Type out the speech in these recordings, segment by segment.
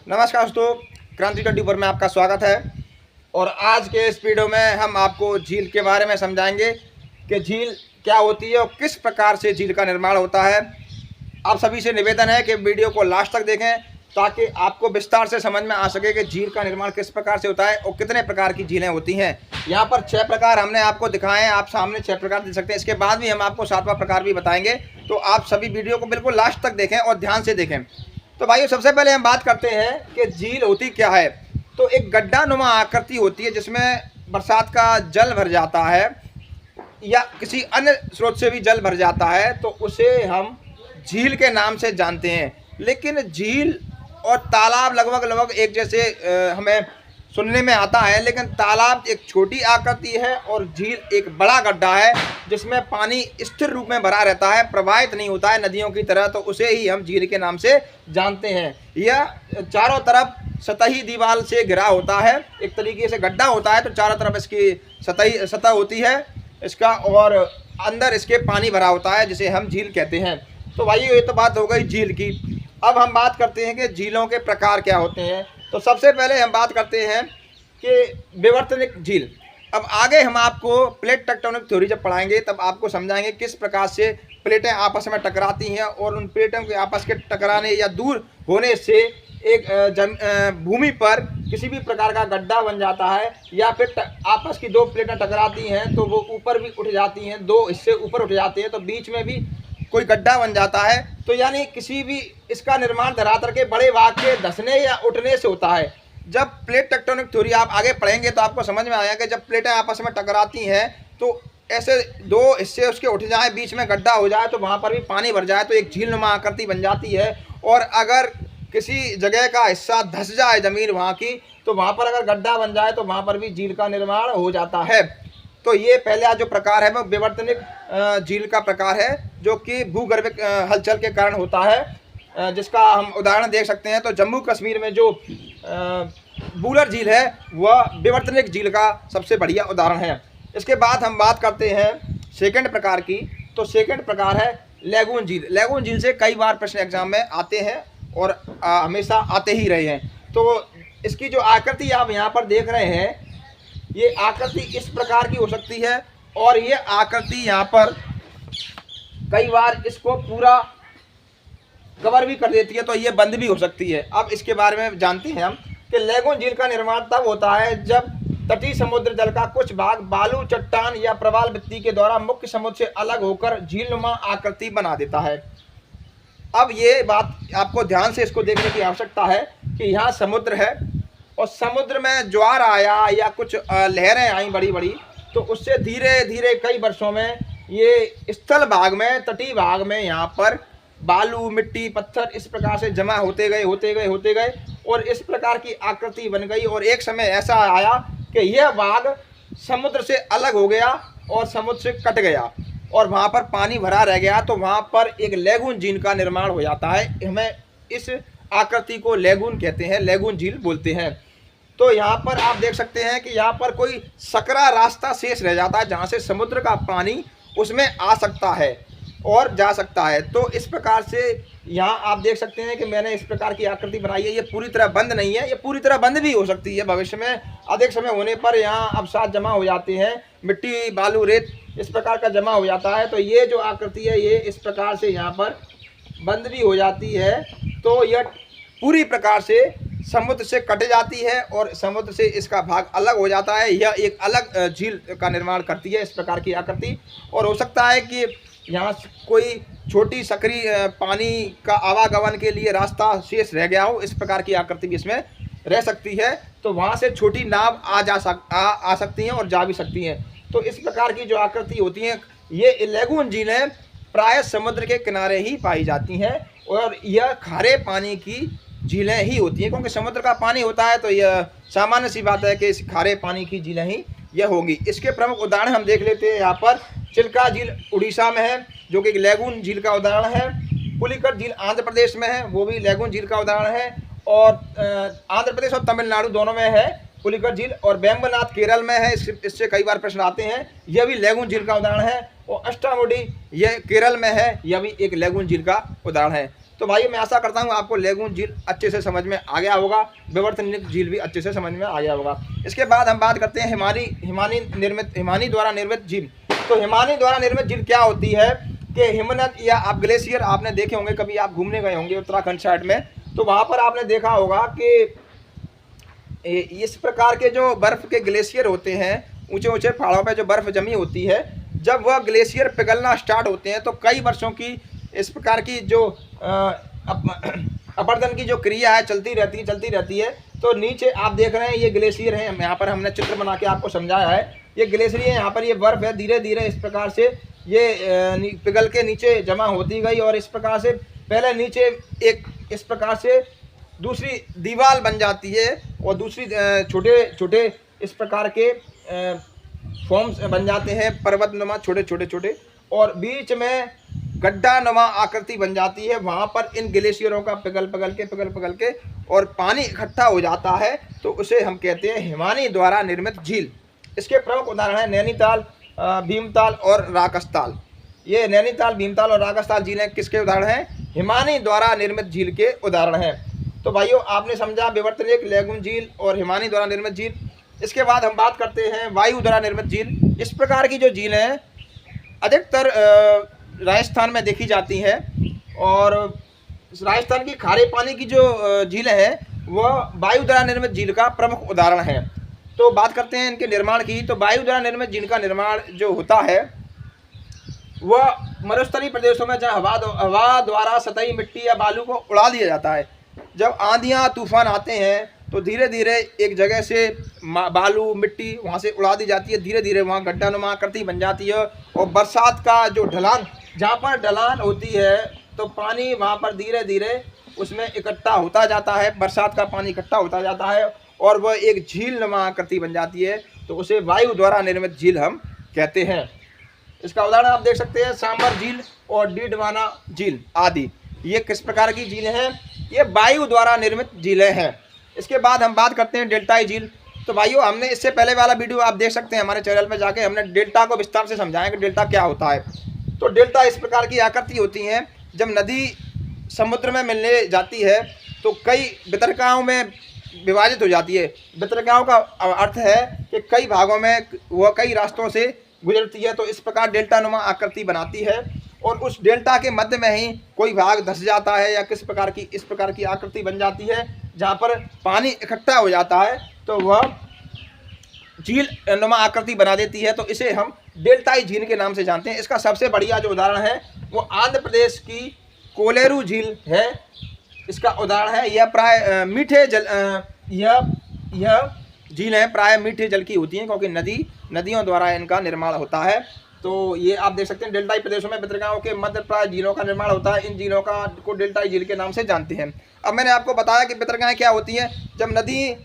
नमस्कार दोस्तों, क्रांति 24 में आपका स्वागत है। और आज के इस वीडियो में हम आपको झील के बारे में समझाएंगे कि झील क्या होती है और किस प्रकार से झील का निर्माण होता है। आप सभी से निवेदन है कि वीडियो को लास्ट तक देखें ताकि आपको विस्तार से समझ में आ सके कि झील का निर्माण किस प्रकार से होता है और कितने प्रकार की झीलें होती हैं। यहाँ पर 6 प्रकार हमने आपको दिखाए हैं, आप सामने 6 प्रकार देख सकते हैं। इसके बाद भी हम आपको 7वां प्रकार भी बताएंगे, तो आप सभी वीडियो को बिल्कुल लास्ट तक देखें और ध्यान से देखें। तो भाइयों, सबसे पहले हम बात करते हैं कि झील होती क्या है। तो एक गड्ढा नुमा आकृति होती है जिसमें बरसात का जल भर जाता है या किसी अन्य स्रोत से भी जल भर जाता है, तो उसे हम झील के नाम से जानते हैं। लेकिन झील और तालाब लगभग एक जैसे हमें सुनने में आता है, लेकिन तालाब एक छोटी आकृति है और झील एक बड़ा गड्ढा है जिसमें पानी स्थिर रूप में भरा रहता है, प्रवाहित नहीं होता है नदियों की तरह, तो उसे ही हम झील के नाम से जानते हैं। यह चारों तरफ सतही दीवार से घिरा होता है, एक तरीके से गड्ढा होता है तो चारों तरफ इसकी सतह होती है इसका, और अंदर इसके पानी भरा होता है जिसे हम झील कहते हैं। तो भाई ये तो बात हो गई झील की। अब हम बात करते हैं कि झीलों के प्रकार क्या होते हैं। तो सबसे पहले हम बात करते हैं कि विवर्तनिक झील। अब आगे हम आपको प्लेट टेक्टोनिक थ्योरी जब पढ़ाएंगे तब आपको समझाएंगे किस प्रकार से प्लेटें आपस में टकराती हैं और उन प्लेटों के आपस के टकराने या दूर होने से एक भूमि पर किसी भी प्रकार का गड्ढा बन जाता है, या फिर आपस की 2 प्लेटें टकराती हैं तो वो ऊपर भी उठ जाती हैं, 2 हिस्से ऊपर उठ जाते हैं तो बीच में भी कोई गड्ढा बन जाता है। तो यानी किसी भी इसका निर्माण धरातल के बड़े भाग के धंसने या उठने से होता है। जब प्लेट टेक्टोनिक थ्योरी आप आगे पढ़ेंगे तो आपको समझ में आएगा कि जब प्लेटें आपस में टकराती हैं तो ऐसे 2 हिस्से उसके उठ जाए, बीच में गड्ढा हो जाए तो वहाँ पर भी पानी भर जाए तो एक झील नुमा आकृति बन जाती है। और अगर किसी जगह का हिस्सा धंस जाए ज़मीन वहाँ की, तो वहाँ पर अगर गड्ढा बन जाए तो वहाँ पर भी झील का निर्माण हो जाता है। तो ये पहला जो प्रकार है वो विवर्तनिक झील का प्रकार है, जो कि भूगर्भिक हलचल के कारण होता है, जिसका हम उदाहरण देख सकते हैं। तो जम्मू कश्मीर में जो बूलर झील है वह विवर्तनिक झील का सबसे बढ़िया उदाहरण है। इसके बाद हम बात करते हैं सेकंड प्रकार की। तो सेकंड प्रकार है लैगून झील। लैगून झील से कई बार प्रश्न एग्जाम में आते हैं और हमेशा आते ही रहे हैं। तो इसकी जो आकृति आप यहाँ पर देख रहे हैं, ये आकृति इस प्रकार की हो सकती है और ये आकृति यहाँ पर कई बार इसको पूरा कवर भी कर देती है, तो ये बंद भी हो सकती है। अब इसके बारे में जानते हैं हम कि लैगून झील का निर्माण तब होता है जब तटीय समुद्र जल का कुछ भाग बालू, चट्टान या प्रवाल वृत्ति के द्वारा मुख्य समुद्र से अलग होकर झीलनुमा आकृति बना देता है। अब ये बात आपको ध्यान से इसको देखने की आवश्यकता है कि यहाँ समुद्र है और समुद्र में ज्वार आया या कुछ लहरें आई बड़ी बड़ी, तो उससे धीरे धीरे कई वर्षों में ये स्थल भाग में, तटीय भाग में यहाँ पर बालू, मिट्टी, पत्थर इस प्रकार से जमा होते गए और इस प्रकार की आकृति बन गई। और एक समय ऐसा आया कि यह भाग समुद्र से अलग हो गया और समुद्र से कट गया और वहाँ पर पानी भरा रह गया, तो वहाँ पर एक लैगून झील का निर्माण हो जाता है। हमें इस आकृति को लैगून कहते हैं, लैगून झील बोलते हैं। तो यहाँ पर आप देख सकते हैं कि यहाँ पर कोई सकरा रास्ता शेष रह जाता है जहाँ से समुद्र का पानी उसमें आ सकता है और जा सकता है। तो इस प्रकार से यहाँ आप देख सकते हैं कि मैंने इस प्रकार की आकृति बनाई है। ये पूरी तरह बंद नहीं है, ये पूरी तरह बंद भी हो सकती है भविष्य में। अधिक समय होने पर यहाँ अवसाद जमा हो जाते हैं, मिट्टी, बालू, रेत इस प्रकार का जमा हो जाता है। तो ये जो आकृति है ये इस प्रकार से यहाँ पर बंद भी हो जाती है, तो यह पूरी प्रकार से समुद्र से कट जाती है और समुद्र से इसका भाग अलग हो जाता है। यह एक अलग झील का निर्माण करती है इस प्रकार की आकृति। और हो सकता है कि यहाँ कोई छोटी सकरी पानी का आवागमन के लिए रास्ता शेष रह गया हो, इस प्रकार की आकृति भी इसमें रह सकती है। तो वहाँ से छोटी नाव आ सकती हैं और जा भी सकती हैं। तो इस प्रकार की जो आकृति होती हैं ये लैगून झीलें प्राय समुद्र के किनारे ही पाई जाती हैं और यह खारे पानी की झीलें ही होती हैं, क्योंकि समुद्र का पानी होता है तो यह सामान्य सी बात है कि इस खारे पानी की झीलें ही यह होगी। इसके प्रमुख उदाहरण हम देख लेते हैं। यहाँ पर चिल्का झील उड़ीसा में है जो कि लैगून झील का उदाहरण है। पुलिकट झील आंध्र प्रदेश में है, वो भी लैगून झील का उदाहरण है। और आंध्र प्रदेश और तमिलनाडु दोनों में है पुलिकट झील। और वेम्बनाथ केरल में है, इससे कई बार प्रश्न आते हैं, यह भी लैगून झील का उदाहरण है। और अष्टामुडी यह केरल में है, यह भी एक लैगून झील का उदाहरण है। तो भाई मैं आशा करता हूँ आपको लेगून झील अच्छे से समझ में आ गया होगा, विवर्तनिक झील भी अच्छे से समझ में आ गया होगा। इसके बाद हम बात करते हैं हिमानी द्वारा निर्मित झील। तो हिमानी द्वारा निर्मित झील क्या होती है कि हिमनद या आप ग्लेशियर आपने देखे होंगे, कभी आप घूमने गए होंगे उत्तराखंड साइड में, तो वहाँ पर आपने देखा होगा कि इस प्रकार के जो बर्फ़ के ग्लेशियर होते हैं, ऊंचे ऊंचे पहाड़ों पे जो बर्फ़ जमी होती है, जब वह ग्लेशियर पिघलना स्टार्ट होते हैं तो कई वर्षों की इस प्रकार की जो अपरदन की जो क्रिया है चलती रहती है। तो नीचे आप देख रहे हैं ये ग्लेशियर है, यहाँ पर हमने चित्र बना के आपको समझाया है, ये ग्लेशियर है, यहाँ पर ये बर्फ़ है, धीरे धीरे इस प्रकार से ये पिघल के नीचे जमा होती गई और इस प्रकार से पहले नीचे एक इस प्रकार से दूसरी दीवार बन जाती है और दूसरी छोटे छोटे इस प्रकार के फॉर्म्स बन जाते हैं, पर्वतनुमा छोटे छोटे, और बीच में गड्ढा नुमा आकृति बन जाती है। वहाँ पर इन ग्लेशियरों का पिघल के और पानी इकट्ठा हो जाता है, तो उसे हम कहते हैं हिमानी द्वारा निर्मित झील। इसके प्रमुख उदाहरण हैं नैनीताल, भीमताल और राकसताल। ये नैनीताल, भीमताल और राकसताल झीलें किसके उदाहरण हैं? हिमानी द्वारा निर्मित झील के उदाहरण हैं। तो भाइयों आपने समझा विवर्तनिक, लेगून झील और हिमानी द्वारा निर्मित झील। इसके बाद हम बात करते हैं वायु द्वारा निर्मित झील। इस प्रकार की जो झील हैं अधिकतर राजस्थान में देखी जाती है, और राजस्थान की खारे पानी की जो झीलें हैं वह वायु द्वारा निर्मित झील का प्रमुख उदाहरण है। तो बात करते हैं इनके निर्माण की। तो वायु द्वारा निर्मित झील का निर्माण जो होता है वह मरुस्थलीय प्रदेशों में जहाँ हवा द्वारा सतही मिट्टी या बालू को उड़ा दिया जाता है। जब आंधियाँ तूफान आते हैं तो धीरे धीरे एक जगह से बालू मिट्टी वहाँ से उड़ा दी जाती है, धीरे धीरे वहाँ गड्ढा नुमा आकृति बन जाती है, और बरसात का जो ढलान, जहाँ पर ढलान होती है तो पानी वहाँ पर धीरे धीरे उसमें इकट्ठा होता जाता है, बरसात का पानी इकट्ठा होता जाता है और वह एक झील नुमा आकृति बन जाती है, तो उसे वायु द्वारा निर्मित झील हम कहते हैं। इसका उदाहरण आप देख सकते हैं सांबर झील और डीडवाना झील आदि। ये किस प्रकार की झीलें हैं? ये वायु द्वारा निर्मित झीलें हैं। इसके बाद हम बात करते हैं डेल्टाई झील। तो भाइयों हमने इससे पहले वाला वीडियो आप देख सकते हैं हमारे चैनल में जाके, हमने डेल्टा को विस्तार से समझाया कि डेल्टा क्या होता है। तो डेल्टा इस प्रकार की आकृति होती हैं, जब नदी समुद्र में मिलने जाती है तो कई वितरकाओं में विभाजित हो जाती है। वितरकाओं का अर्थ है कि कई भागों में वह कई रास्तों से गुजरती है, तो इस प्रकार डेल्टा नुमा आकृति बनाती है, और उस डेल्टा के मध्य में ही कोई भाग धंस जाता है या इस प्रकार की आकृति बन जाती है जहाँ पर पानी इकट्ठा हो जाता है, तो वह झील नुमा आकृति बना देती है। तो इसे हम डेल्टाई झील के नाम से जानते हैं। इसका सबसे बढ़िया जो उदाहरण है वो आंध्र प्रदेश की कोलेरू झील है। इसका उदाहरण है, यह प्राय मीठे जल यह झील है प्राय मीठे जल की होती हैं, क्योंकि नदियों द्वारा इनका निर्माण होता है। तो ये आप देख सकते हैं डेल्टाई प्रदेशों में वितरकाओं के मध्य प्राय झीलों का निर्माण होता है। इन झीलों को डेल्टाई झील के नाम से जानते हैं। अब मैंने आपको बताया कि वितरकाएँ क्या होती हैं। जब नदी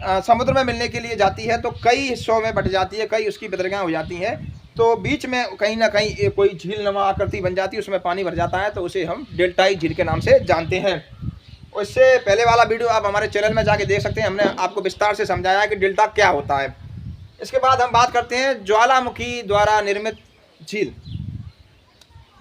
समुद्र में मिलने के लिए जाती है तो कई हिस्सों में बट जाती है, कई उसकी वितरकाएँ हो जाती हैं, तो बीच में कहीं ना कहीं कोई झील नुमा आकृति बन जाती है, उसमें पानी भर जाता है, तो उसे हम डेल्टाई झील के नाम से जानते हैं। और इससे पहले वाला वीडियो आप हमारे चैनल में जाके देख सकते हैं, हमने आपको विस्तार से समझाया कि डेल्टा क्या होता है। इसके बाद हम बात करते हैं ज्वालामुखी द्वारा निर्मित झील।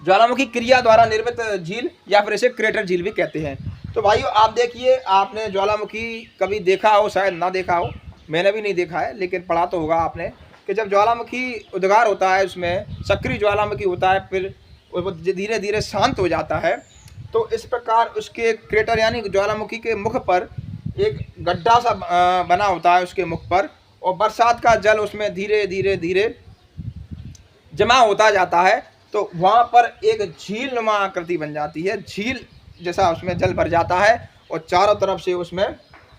ज्वालामुखी क्रिया द्वारा निर्मित झील या फिर इसे क्रेटर झील भी कहते हैं। तो भाइयों आप देखिए, आपने ज्वालामुखी कभी देखा हो, शायद ना देखा हो, मैंने भी नहीं देखा है, लेकिन पढ़ा तो होगा आपने कि जब ज्वालामुखी उद्गार होता है उसमें सक्रिय ज्वालामुखी होता है, फिर वो धीरे धीरे शांत हो जाता है, तो इस प्रकार उसके क्रेटर यानी ज्वालामुखी के मुख पर एक गड्ढा सा बना होता है उसके मुख पर, और बरसात का जल उसमें धीरे धीरे जमा होता जाता है, तो वहाँ पर एक झील नुमा आकृति बन जाती है। झील जैसा उसमें जल भर जाता है और चारों तरफ से उसमें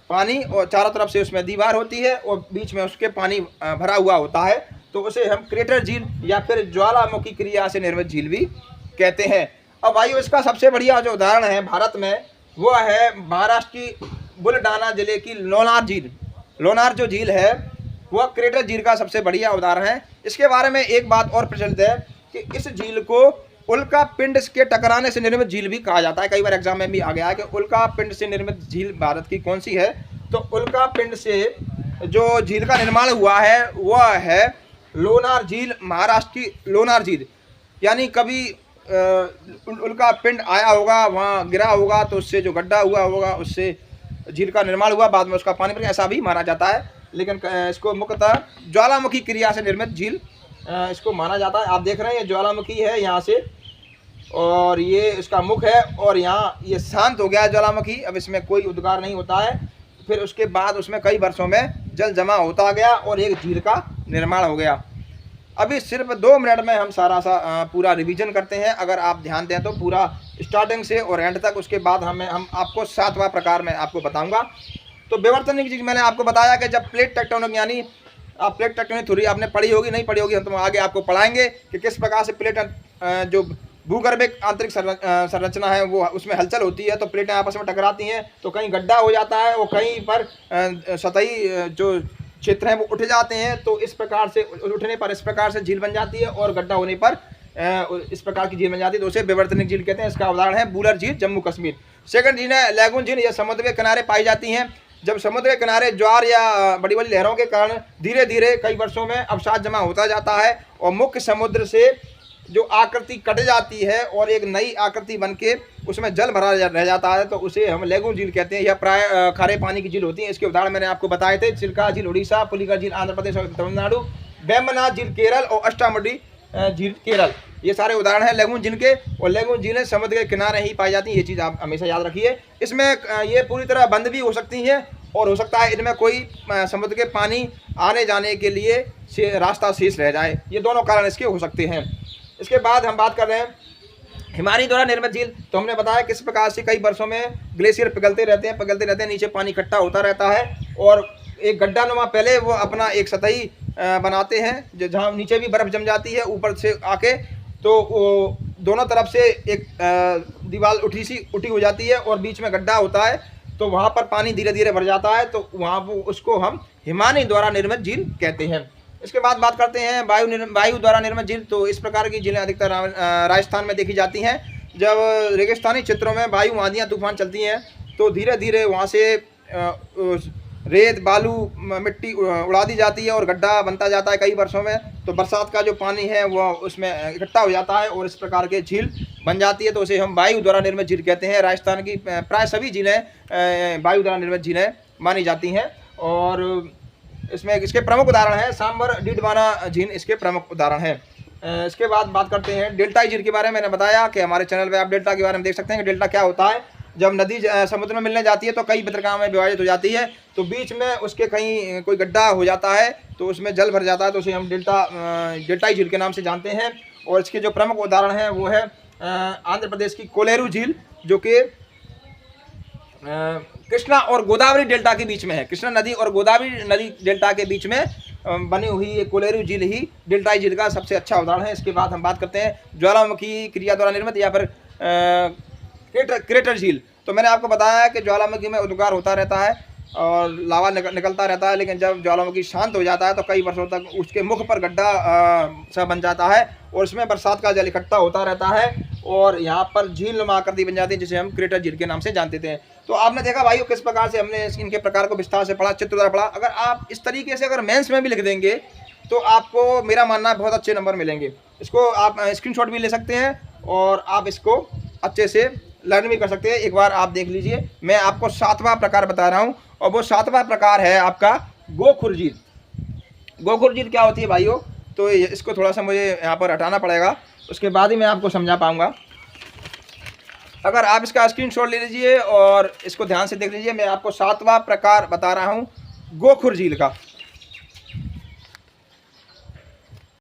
पानी और चारों तरफ से उसमें दीवार होती है और बीच में उसके पानी भरा हुआ होता है, तो उसे हम क्रेटर झील या फिर ज्वालामुखी क्रिया से निर्मित झील भी कहते हैं। अब भाइयों इसका सबसे बढ़िया जो उदाहरण है भारत में वो है महाराष्ट्र की बुलढाना जिले की लोनार झील। लोनार जो झील है वह क्रेटर झील का सबसे बढ़िया उदाहरण है। इसके बारे में एक बात और प्रचलित है कि इस झील को उल्का पिंड के टकराने से निर्मित झील भी कहा जाता है। कई बार एग्जाम में भी आ गया है कि उल्का पिंड से निर्मित झील भारत की कौन सी है। तो उल्का पिंड से जो झील का निर्माण हुआ है वह है लोनार झील, महाराष्ट्र की लोनार झील। यानी कभी उल्का पिंड आया होगा, वहाँ गिरा होगा, तो उससे जो गड्ढा हुआ होगा उससे झील का निर्माण हुआ, बाद में उसका पानी भर, ऐसा भी माना जाता है। लेकिन इसको मुख्यतः ज्वालामुखी क्रिया से निर्मित झील इसको माना जाता है। आप देख रहे हैं ये ज्वालामुखी है यहाँ से, और ये इसका मुख है, और यहाँ ये शांत हो गया है ज्वालामुखी, अब इसमें कोई उद्गार नहीं होता है। फिर उसके बाद उसमें कई वर्षों में जल जमा होता गया और एक झील का निर्माण हो गया। अभी सिर्फ 2 मिनट में हम सारा पूरा रिवीजन करते हैं। अगर आप ध्यान दें तो पूरा स्टार्टिंग से और एंड तक, उसके बाद हम आपको 7वां प्रकार में आपको बताऊंगा। तो विवर्तनिक चीज़ मैंने आपको बताया कि जब प्लेट टेक्टोनिक, यानी आप प्लेट टेक्टोनिक थ्योरी आपने पढ़ी होगी, नहीं पढ़ी होगी, हम तो आगे आपको पढ़ाएंगे कि किस प्रकार से प्लेट जो भूगर्भिक आंतरिक संरचना है वो उसमें हलचल होती है, तो प्लेटें आपस में टकराती हैं, तो कहीं गड्ढा हो जाता है और कहीं पर सतही जो क्षेत्र हैं वो उठ जाते हैं। तो इस प्रकार से उठने पर इस प्रकार से झील बन जाती है, और गड्ढा होने पर इस प्रकार की झील बन जाती है, तो उसे विवर्तनिक झील कहते हैं। इसका उदाहरण है बूलर झील, जम्मू कश्मीर। सेकंड झील है लैगून झील, यह समुद्र के किनारे पाई जाती हैं। जब समुद्र के किनारे ज्वार या बड़ी बड़ी लहरों के कारण धीरे धीरे कई वर्षों में अवसाद जमा होता जाता है और मुख्य समुद्र से जो आकृति कट जाती है और एक नई आकृति बनके उसमें जल भरा रह जाता है, तो उसे हम लैगून झील कहते हैं। यह प्राय खारे पानी की झील होती है। इसके उदाहरण मैंने आपको बताए थे, चिल्का झील उड़ीसा, पुलिका झील आंध्र प्रदेश और तमिलनाडु, वेम्बनाथ झील केरल और अष्टामुडी झील केरल, ये सारे उदाहरण हैं लैगून झील के। और लैगून झीलें समुद्र के किनारे ही पाई जाती हैं, ये चीज़ आप हमेशा याद रखिए। इसमें ये पूरी तरह बंद भी हो सकती हैं, और हो सकता है इनमें कोई समुद्र के पानी आने जाने के लिए रास्ता शेष रह जाए, ये दोनों कारण इसके हो सकते हैं। इसके बाद हम बात कर रहे हैं हिमानी द्वारा निर्मित झील। तो हमने बताया किस प्रकार से कई वर्षों में ग्लेशियर पिघलते रहते हैं, नीचे पानी इकट्ठा होता रहता है, और एक गड्ढा नुमा पहले वो अपना एक सतही बनाते हैं, जो जहाँ नीचे भी बर्फ़ जम जाती है, ऊपर से आके तो दोनों तरफ से एक दीवार उठी हो जाती है और बीच में गड्ढा होता है, तो वहाँ पर पानी धीरे धीरे भर जाता है, तो वहाँ उसको हम हिमानी द्वारा निर्मित झील कहते हैं। इसके बाद बात करते हैं वायु द्वारा निर्मित झील। तो इस प्रकार की झीलें अधिकतर राजस्थान में देखी जाती हैं। जब रेगिस्तानी क्षेत्रों में वायु आंधियाँ तूफान चलती हैं, तो धीरे धीरे वहाँ से रेत बालू मिट्टी उड़ा दी जाती है और गड्ढा बनता जाता है कई वर्षों में, तो बरसात का जो पानी है वो उसमें इकट्ठा हो जाता है और इस प्रकार के झील बन जाती है, तो उसे हम वायु द्वारा निर्मित झील कहते हैं। राजस्थान की प्राय सभी झीलें वायु द्वारा निर्मित झीलें मानी जाती हैं, और इसमें इसके प्रमुख उदाहरण हैं सांबर डीडवाना झील, इसके प्रमुख उदाहरण हैं। इसके बाद बात करते हैं डेल्टाई झील के बारे में। मैंने बताया कि हमारे चैनल पे आप डेल्टा के बारे में देख सकते हैं कि डेल्टा क्या होता है। जब नदी समुद्र में मिलने जाती है तो कई बंदरगाहों में विभाजित हो जाती है, तो बीच में उसके कहीं कोई गड्ढा हो जाता है, तो उसमें जल भर जाता है, तो उसे हम डेल्टाई झील के नाम से जानते हैं। और इसके जो प्रमुख उदाहरण हैं वो है आंध्र प्रदेश की कोलेरू झील, जो कि कृष्णा और गोदावरी डेल्टा के बीच में है। कृष्णा नदी और गोदावरी नदी डेल्टा के बीच में बनी हुई ये कोलेरू झील ही डेल्टाई झील का सबसे अच्छा उदाहरण है। इसके बाद हम बात करते हैं ज्वालामुखी क्रिया द्वारा निर्मित या फिर क्रेटर झील। तो मैंने आपको बताया कि ज्वालामुखी में उद्गार होता रहता है और लावा निकलता रहता है, लेकिन जब ज्वालामुखी शांत हो जाता है तो कई वर्षों तक उसके मुख पर गड्ढा सा बन जाता है और उसमें बरसात का जल इकट्ठा होता रहता है और यहाँ पर झील नुमा आकृति बन जाती है, जिसे हम क्रेटर झील के नाम से जानते थे। तो आपने देखा भाइयों किस प्रकार से हमने इनके प्रकार को विस्तार से पढ़ा, चित्र द्वारा पढ़ा। अगर आप इस तरीके से अगर मेंस में भी लिख देंगे तो आपको मेरा मानना है बहुत अच्छे नंबर मिलेंगे। इसको आप स्क्रीनशॉट भी ले सकते हैं और आप इसको अच्छे से लर्न भी कर सकते हैं। एक बार आप देख लीजिए, मैं आपको 7वां प्रकार बता रहा हूँ और वो 7वां प्रकार है आपका गोखुर झील। गोखुर झील क्या होती है भाइयों, तो इसको थोड़ा सा मुझे यहाँ पर हटाना पड़ेगा, उसके बाद ही मैं आपको समझा पाऊँगा। अगर आप इसका स्क्रीनशॉट ले लीजिए और इसको ध्यान से देख लीजिए, मैं आपको 7वां प्रकार बता रहा हूँ गोखुर झील का।